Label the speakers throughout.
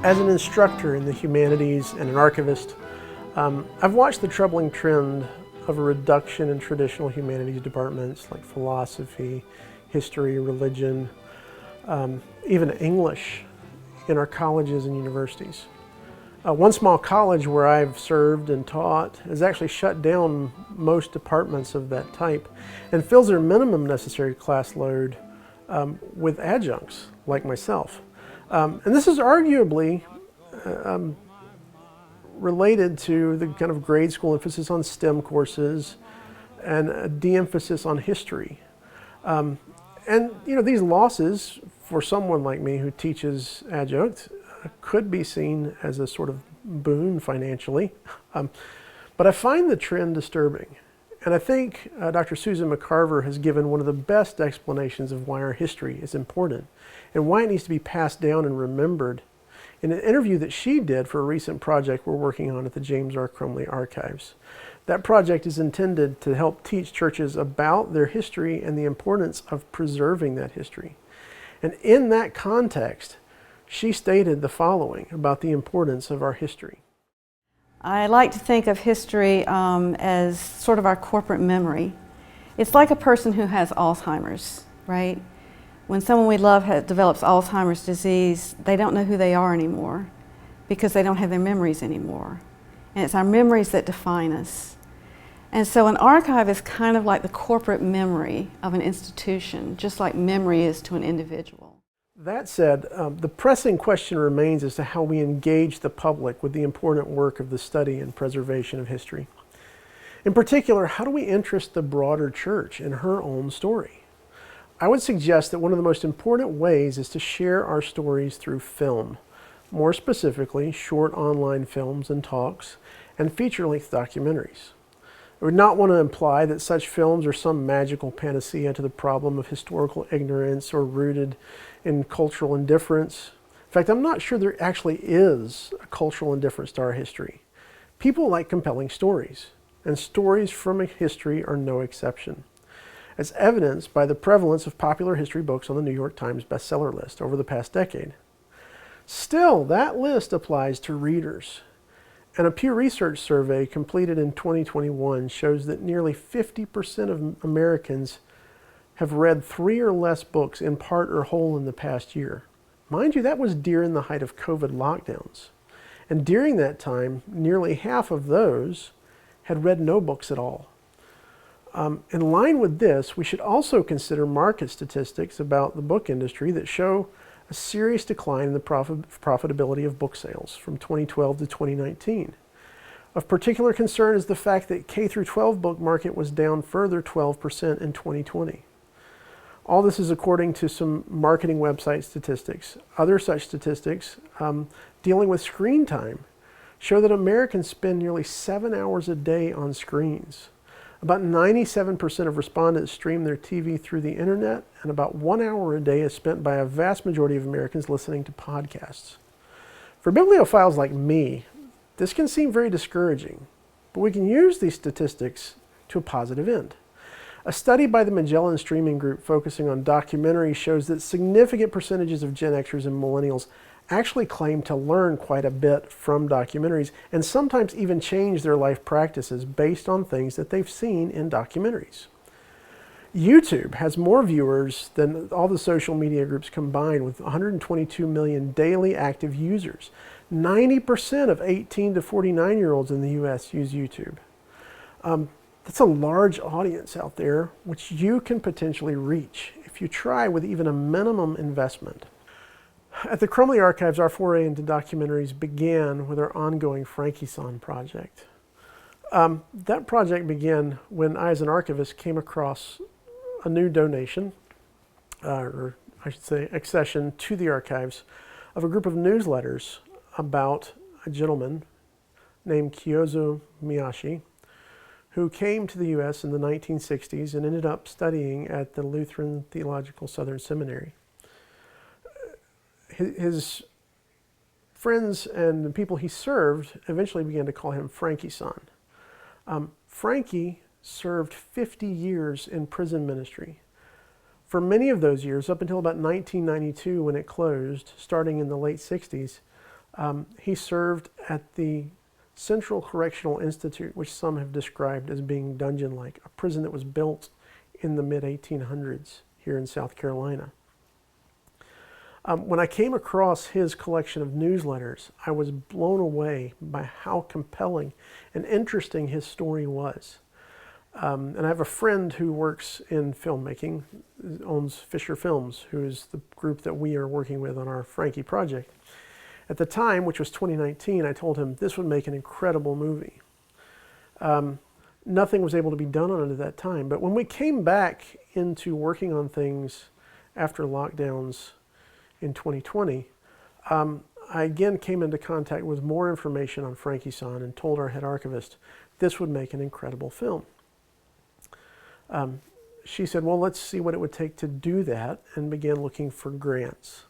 Speaker 1: As an instructor in the humanities and an archivist, I've watched the troubling trend of a reduction in traditional humanities departments like philosophy, history, religion, even English in our colleges and universities. One small college where I've served and taught has actually shut down most departments of that type and fills their minimum necessary class load with adjuncts like myself. And this is arguably related to the kind of grade school emphasis on STEM courses and a de-emphasis on history. And you know, these losses for someone like me who teaches adjunct could be seen as a sort of boon financially. But I find the trend disturbing. And I think Dr. Susan McCarver has given one of the best explanations of why our history is important and why it needs to be passed down and remembered in an interview that she did for a recent project we're working on at the James R. Crumley Archives. That project is intended to help teach churches about their history and the importance of preserving that history. And in that context, she stated the following about the importance of our history.
Speaker 2: I like to think of history as sort of our corporate memory. It's like a person who has Alzheimer's, right? When someone we love develops Alzheimer's disease, they don't know who they are anymore because they don't have their memories anymore. And it's our memories that define us. And so an archive is kind of like the corporate memory of an institution, just like memory is to an individual.
Speaker 1: That said, the pressing question remains as to how we engage the public with the important work of the study and preservation of history. In particular, how do we interest the broader church in her own story? I would suggest that one of the most important ways is to share our stories through film, more specifically short online films and talks, and feature-length documentaries. I would not want to imply that such films are some magical panacea to the problem of historical ignorance or rooted in cultural indifference. In fact, I'm not sure there actually is a cultural indifference to our history. People like compelling stories, and stories from history are no exception, as evidenced by the prevalence of popular history books on the New York Times bestseller list over the past decade. Still, that list applies to readers. And a Pew Research survey completed in 2021 shows that nearly 50% of Americans have read 3 or less books in part or whole in the past year. Mind you, that was during the height of COVID lockdowns. And during that time, nearly half of those had read no books at all. In line with this, we should also consider market statistics about the book industry that show a serious decline in the profitability of book sales from 2012 to 2019. Of particular concern is the fact that K-12 book market was down further 12% in 2020. All this is according to some marketing website statistics. Other such statistics dealing with screen time show that Americans spend nearly 7 hours a day on screens. About 97% of respondents stream their TV through the internet, and about 1 hour a day is spent by a vast majority of Americans listening to podcasts. For bibliophiles like me, this can seem very discouraging, but we can use these statistics to a positive end. A study by the Magellan Streaming Group focusing on documentaries shows that significant percentages of Gen Xers and Millennials actually claim to learn quite a bit from documentaries and sometimes even change their life practices based on things that they've seen in documentaries. YouTube has more viewers than all the social media groups combined, with 122 million daily active users. 90% of 18 to 49-year-olds in the US use YouTube. That's a large audience out there which you can potentially reach if you try with even a minimum investment. At the Crumley Archives, our foray into documentaries began with our ongoing Frankieson project. That project began when I, as an archivist, came across a new donation, or I should say accession to the archives, of a group of newsletters about a gentleman named Kyozo Miyashi, who came to the U.S. in the 1960s and ended up studying at the Lutheran Theological Southern Seminary. His friends and the people he served eventually began to call him Frankie-san. Frankie served 50 years in prison ministry. For many of those years, up until about 1992 when it closed, starting in the late 60s, He served at the Central Correctional Institute, which some have described as being dungeon-like, a prison that was built in the mid-1800s here in South Carolina. When I came across his collection of newsletters, I was blown away by how compelling and interesting his story was. And I have a friend who works in filmmaking, owns Fisher Films, who is the group that we are working with on our Frankie project. At the time, which was 2019, I told him this would make an incredible movie. Nothing was able to be done on it at that time, but when we came back into working on things after lockdowns in 2020, I again came into contact with more information on Frankie-san and told our head archivist this would make an incredible film. She said, well, let's see what it would take to do that, and began looking for grants.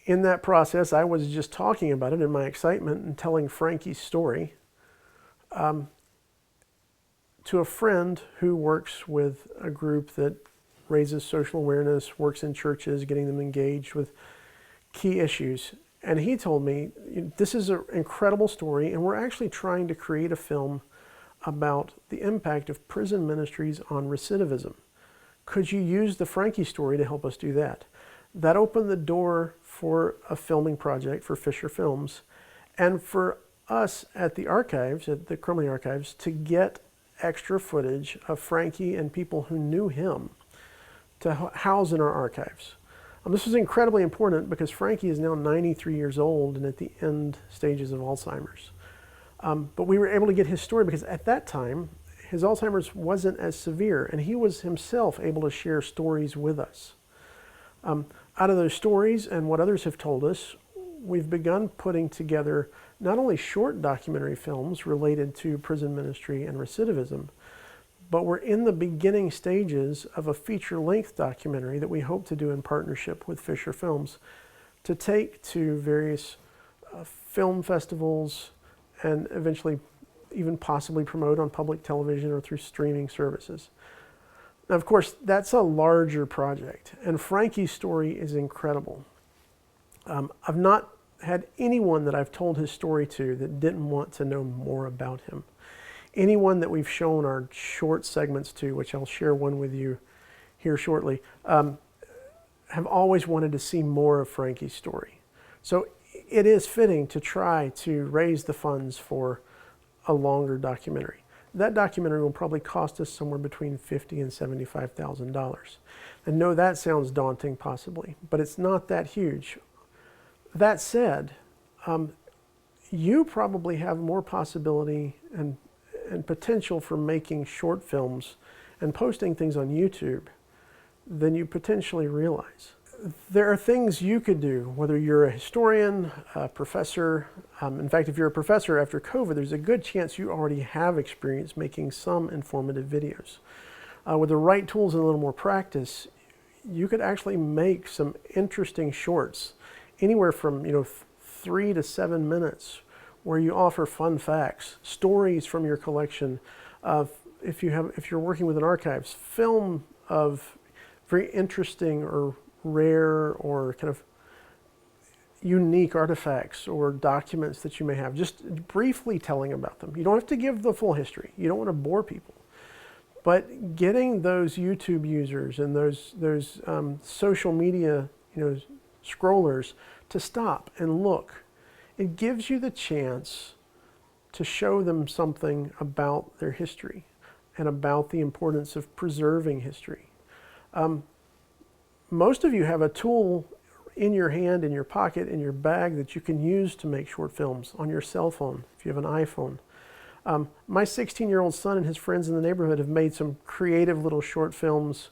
Speaker 1: In that process, I was just talking about it in my excitement and telling Frankie's story to a friend who works with a group that raises social awareness, works in churches, getting them engaged with key issues. And he told me, this is an incredible story, and we're actually trying to create a film about the impact of prison ministries on recidivism. Could you use the Frankie story to help us do that? That opened the door for a filming project for Fisher Films, and for us at the archives, at the Crumley Archives, to get extra footage of Frankie and people who knew him to house in our archives. This was incredibly important because Frankie is now 93 years old and at the end stages of Alzheimer's. But we were able to get his story because at that time, his Alzheimer's wasn't as severe, and he was himself able to share stories with us. Out of those stories and what others have told us, we've begun putting together not only short documentary films related to prison ministry and recidivism, but we're in the beginning stages of a feature-length documentary that we hope to do in partnership with Fisher Films to take to various film festivals and eventually even possibly promote on public television or through streaming services. Now, of course, that's a larger project, and Frankie's story is incredible. I've not had anyone that I've told his story to that didn't want to know more about him. Anyone that we've shown our short segments to, which I'll share one with you here shortly, have always wanted to see more of Frankie's story. So it is fitting to try to raise the funds for a longer documentary. That documentary will probably cost us somewhere between $50,000 and $75,000. And no, that sounds daunting possibly, but it's not that huge. That said, you probably have more possibility and potential for making short films and posting things on YouTube than you potentially realize. There are things you could do, whether you're a historian, a professor. In fact, if you're a professor after COVID, there's a good chance you already have experience making some informative videos. With the right tools and a little more practice, you could actually make some interesting shorts, anywhere from 3 to 7 minutes, where you offer fun facts, stories from your collection. If you're working with an archives, film of very interesting or rare or kind of unique artifacts or documents that you may have, just briefly telling about them. You don't have to give the full history. You don't want to bore people. But getting those YouTube users and those social media scrollers to stop and look, it gives you the chance to show them something about their history and about the importance of preserving history. Most of you have a tool in your hand, in your pocket, in your bag that you can use to make short films on your cell phone, if you have an iPhone. My 16-year-old son and his friends in the neighborhood have made some creative little short films,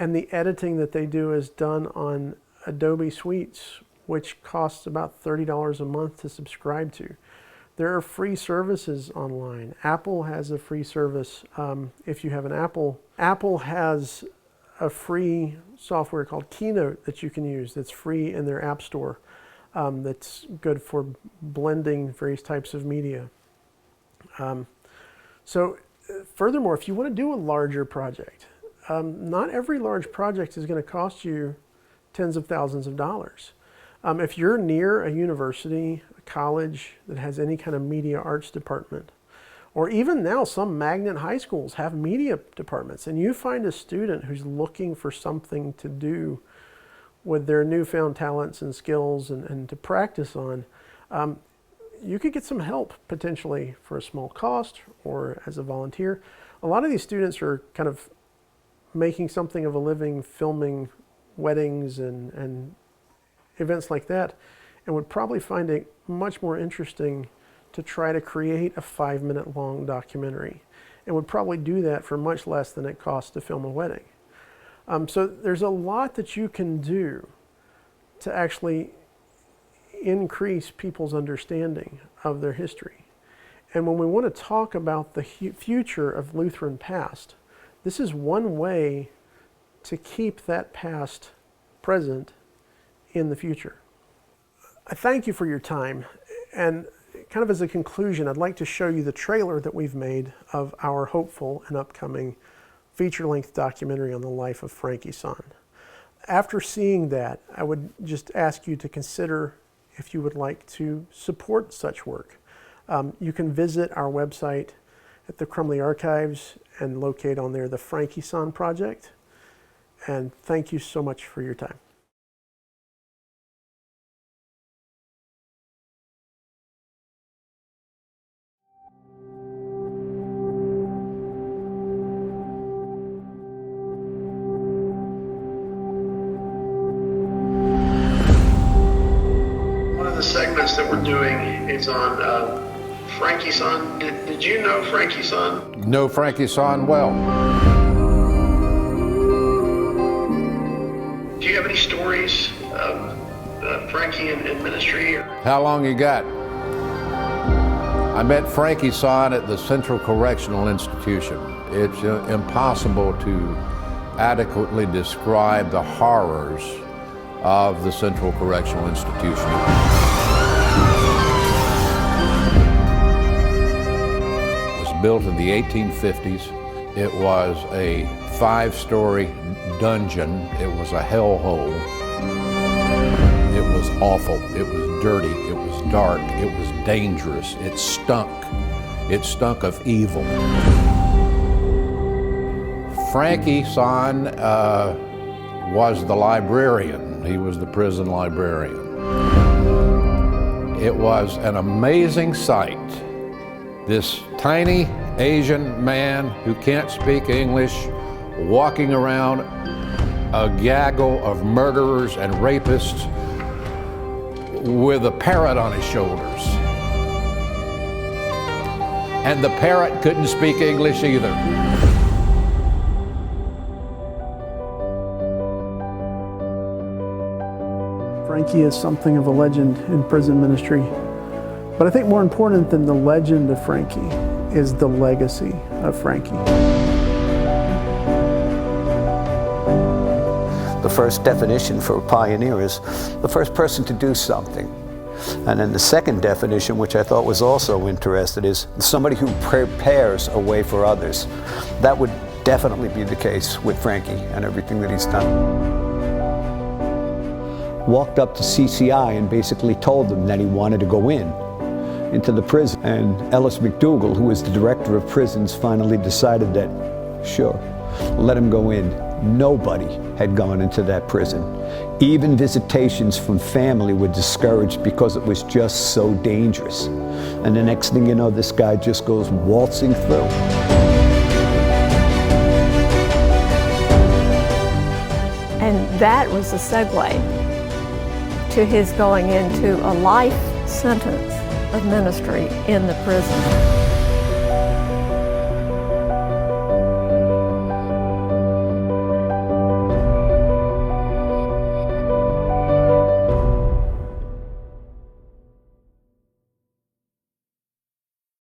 Speaker 1: and the editing that they do is done on Adobe Suites, which costs about $30 a month to subscribe to. There are free services online. Apple has a free service. If you have an Apple has a free software called Keynote that you can use that's free in their app store, that's good for blending various types of media. Furthermore, if you want to do a larger project, not every large project is going to cost you tens of thousands of dollars. If you're near a university, a college that has any kind of media arts department, or even now some magnet high schools have media departments, and you find a student who's looking for something to do with their newfound talents and skills and to practice on, you could get some help potentially for a small cost or as a volunteer. A lot of these students are kind of making something of a living filming weddings and events like that, and would probably find it much more interesting to try to create a 5-minute long documentary, and would probably do that for much less than it costs to film a wedding. So there's a lot that you can do to actually increase people's understanding of their history. And when we want to talk about the future of Lutheran past, this is one way to keep that past present in the future. I thank you for your time, and kind of as a conclusion, I'd like to show you the trailer that we've made of our hopeful and upcoming feature-length documentary on the life of Frankie Sonn. After seeing that, I would just ask you to consider if you would like to support such work. You can visit our website at the Crumley Archives and locate on there the Frankie Sonn Project. And thank you so much for your time. One of the segments that we're doing is on Frankie Sonn. Did you know Frankie Sonn?
Speaker 3: Know Frankie Sonn well.
Speaker 1: Do you have any stories of Frankie in ministry?
Speaker 3: How long you got? I met Frankie Sonn at the Central Correctional Institution. It's impossible to adequately describe the horrors of the Central Correctional Institution. It was built in the 1850s. It was a 5-story dungeon. It was a hellhole. It was awful. It was dirty. It was dark. It was dangerous. It stunk. It stunk of evil. Frankie Sonn was the librarian. He was the prison librarian. It was an amazing sight. This tiny Asian man who can't speak English walking around a gaggle of murderers and rapists with a parrot on his shoulders. And the parrot couldn't speak English either.
Speaker 1: Frankie is something of a legend in prison ministry. But I think more important than the legend of Frankie is the legacy of Frankie.
Speaker 4: The first definition for a pioneer is the first person to do something. And then the second definition, which I thought was also interesting, is somebody who prepares a way for others. That would definitely be the case with Frankie and everything that he's done. Walked up to CCI and basically told them that he wanted to go into the prison. And Ellis McDougall, who was the director of prisons, finally decided that, sure, let him go in. Nobody had gone into that prison. Even visitations from family were discouraged because it was just so dangerous. And the next thing you know, this guy just goes waltzing through.
Speaker 5: And that was the segue to his going into a life sentence of ministry in the prison.